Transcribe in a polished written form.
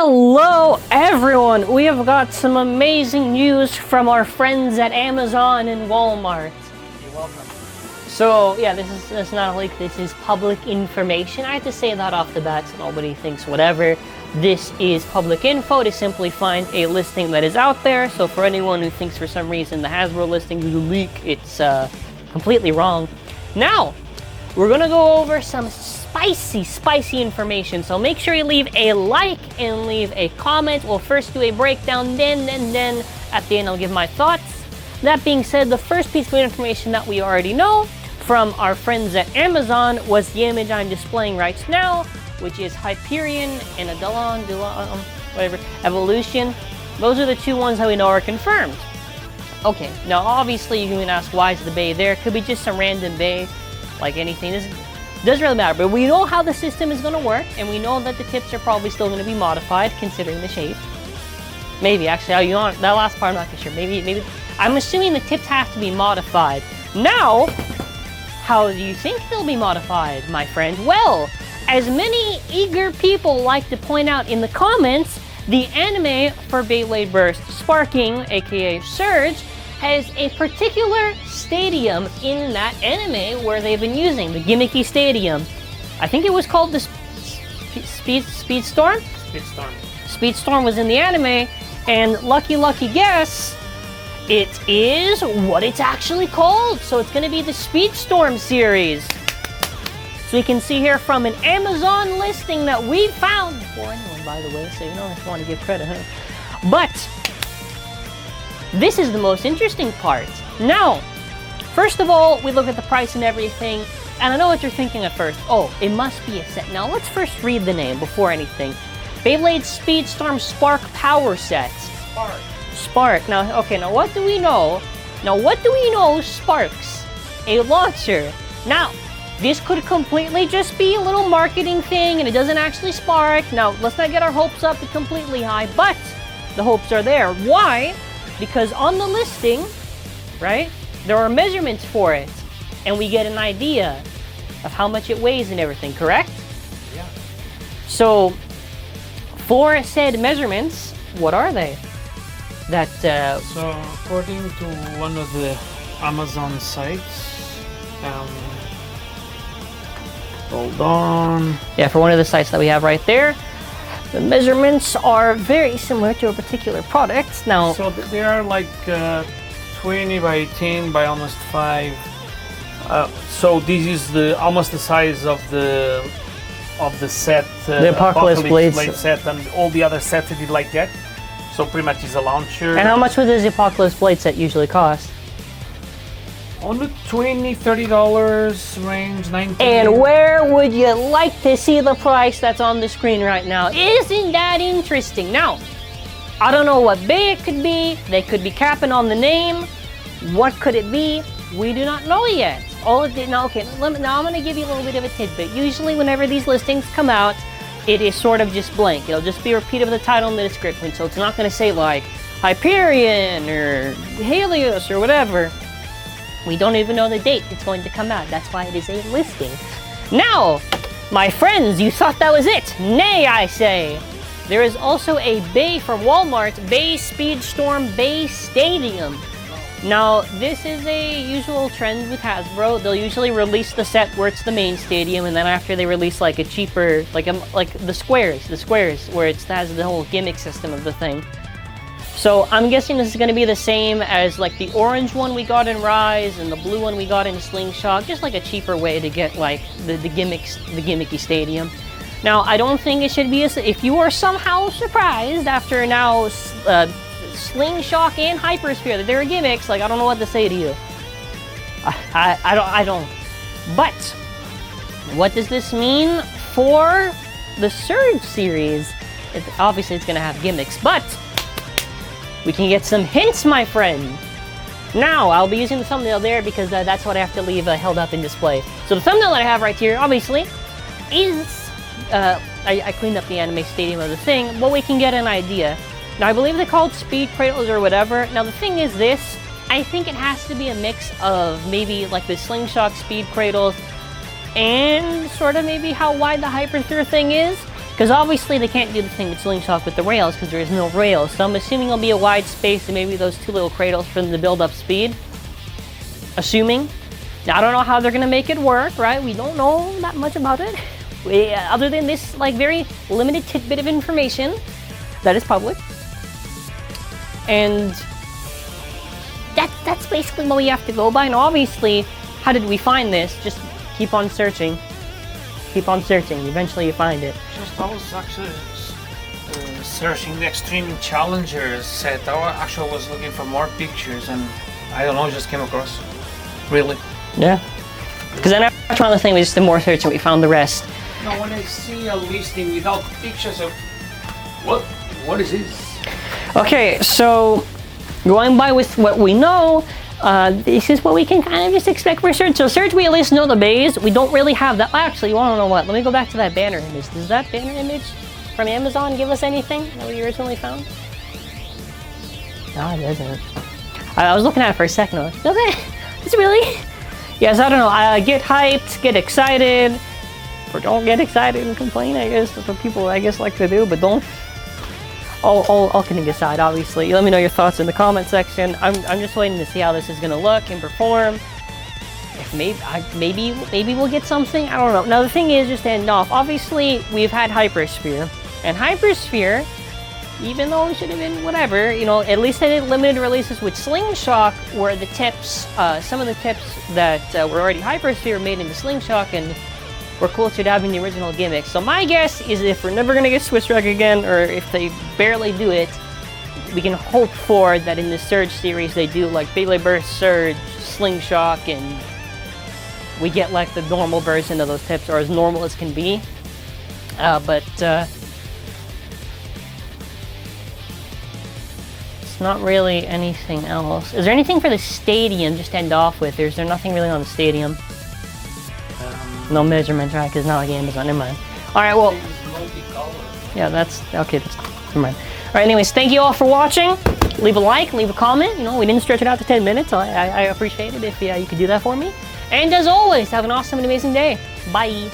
Hello everyone! We have got some amazing news from our friends at Amazon and Walmart. You're welcome. So yeah, this is not a leak, this is public information. I have to say that off the bat so nobody thinks whatever. This is public info to simply find a listing that is out there. So for anyone who thinks for some reason the Hasbro listing is a leak, it's completely wrong. Now, we're gonna go over some spicy information, so make sure you leave a like and leave a comment. We'll first do a breakdown, then at the end I'll give my thoughts. That being said, the first piece of information that we already know from our friends at Amazon was the image I'm displaying right now, which is Hyperion and whatever, Evolution. Those are the two ones that we know are confirmed. Okay, now obviously you can ask, why is the bay there? Could be just some random bay, like anything. This doesn't really matter, but we know how the system is going to work, and we know that the tips are probably still going to be modified considering the shape. Maybe, actually, that last part I'm not sure. Maybe. I'm assuming the tips have to be modified. Now, how do you think they'll be modified, my friend? Well, as many eager people like to point out in the comments, the anime for Beyblade Burst Sparking, aka Surge, has a particular stadium in that anime where they've been using the gimmicky stadium. I think it was called the Speedstorm? Speedstorm. Speedstorm was in the anime, and lucky guess, it is what it's actually called. So it's gonna be the Speedstorm series. So you can see here from an Amazon listing that we found before anyone, by the way, so you don't want to give credit, huh? But this is the most interesting part. Now, first of all, we look at the price and everything, and I know what you're thinking at first. Oh, it must be a set. Now, let's first read the name before anything. Beyblade Speedstorm Spark Power Set. Spark. Now, okay, now what do we know? Sparks a launcher. Now, this could completely just be a little marketing thing, and it doesn't actually spark. Now, let's not get our hopes up completely high, but the hopes are there. Why? Because on the listing, right, there are measurements for it, and we get an idea of how much it weighs and everything, correct? Yeah. So, for said measurements, what are they? So, according to one of the Amazon sites, hold on. Yeah, for one of the sites that we have right there, the measurements are very similar to a particular product. Now, so they are like 20 by 18 by almost 5. So this is almost the size of the set, the Apocalypse Blade set, and all the other sets did like that. So pretty much is a launcher. And how much would this Apocalypse Blade set usually cost? On the $20 range, $19. And where would you like to see the price that's on the screen right now? Isn't that interesting? Now, I don't know what bay it could be. They could be capping on the name. What could it be? We do not know yet. Now, I'm going to give you a little bit of a tidbit. Usually, whenever these listings come out, it is sort of just blank. It'll just be a repeat of the title and the description. So it's not going to say like Hyperion or Helios or whatever. We don't even know the date it's going to come out. That's why it is a listing. Now, my friends, you thought that was it. Nay, I say. There is also a bay from Walmart, Bay Speedstorm Bay Stadium. Now, this is a usual trend with Hasbro. They'll usually release the set where it's the main stadium, and then after they release like a cheaper, like the squares, where it has the whole gimmick system of the thing. So I'm guessing this is going to be the same as like the orange one we got in Rise and the blue one we got in Slingshot, just like a cheaper way to get like the gimmicky stadium. Now, I don't think it should be if you are somehow surprised after now Slingshot and Hypersphere that they're gimmicks, like I don't know what to say to you. I don't. But what does this mean for the Surge series? Obviously it's going to have gimmicks, but we can get some hints, my friend. Now, I'll be using the thumbnail there because that's what I have to leave held up in display. So the thumbnail that I have right here, obviously, is... I cleaned up the anime stadium of the thing, but we can get an idea. Now, I believe they're called speed cradles or whatever. Now, the thing is this. I think it has to be a mix of maybe like the Slingshot speed cradles and sort of maybe how wide the Hypersphere thing is. Because obviously they can't do the thing with slingshot with the rails because there is no rails. So I'm assuming it'll be a wide space and maybe those 2 little cradles for them to build up speed. Assuming. Now, I don't know how they're gonna make it work, right? We don't know that much about it. Other than this like very limited tidbit of information that is public. And that's basically what we have to go by. And obviously, how did we find this? Just keep on searching. Keep on searching. Eventually you find it. I was actually searching the Extreme Challengers set. I actually was looking for more pictures and I don't know, just came across. Really? Yeah. Because then after on the thing, we just did more searching, we found the rest. Now when I see a listing without pictures of what is this? Okay, So going by with what we know, this is what we can kind of just expect for Surge. So Surge, we at least know the bays. We don't really have that. Actually, you want to know what? Let me go back to that banner image. Does that banner image from Amazon give us anything that we originally found? No, it doesn't. I was looking at it for a second. I was like, does it? It's really? Yes, I don't know. Get hyped, get excited, or don't get excited and complain. I guess that's what people, like to do. But don't. All kidding aside, obviously, let me know your thoughts in the comment section. I'm just waiting to see how this is gonna look and perform. If maybe we'll get something. I don't know. Now the thing is, just to end off, obviously we've had Hypersphere, and Hypersphere, even though it should have been whatever, you know, at least they did limited releases with Slingshot, where the tips, some of the tips that were already Hypersphere made into Slingshot and we're closer to having the original gimmick. So my guess is if we're never gonna get Swiss Reg again, or if they barely do it, we can hope for that in the Surge series they do like Beyblade Burst, Surge, Slingshot, and we get like the normal version of those tips, or as normal as can be. But it's not really anything else. Is there anything for the stadium just to end off with, or is there nothing really on the stadium? No measurements, right? Because not like Amazon. Never mind. All right, well. Yeah, that's okay. Never mind. All right. Anyways, thank you all for watching. Leave a like, leave a comment. You know, we didn't stretch it out to 10 minutes. I appreciate it if you could do that for me. And as always, have an awesome and amazing day. Bye.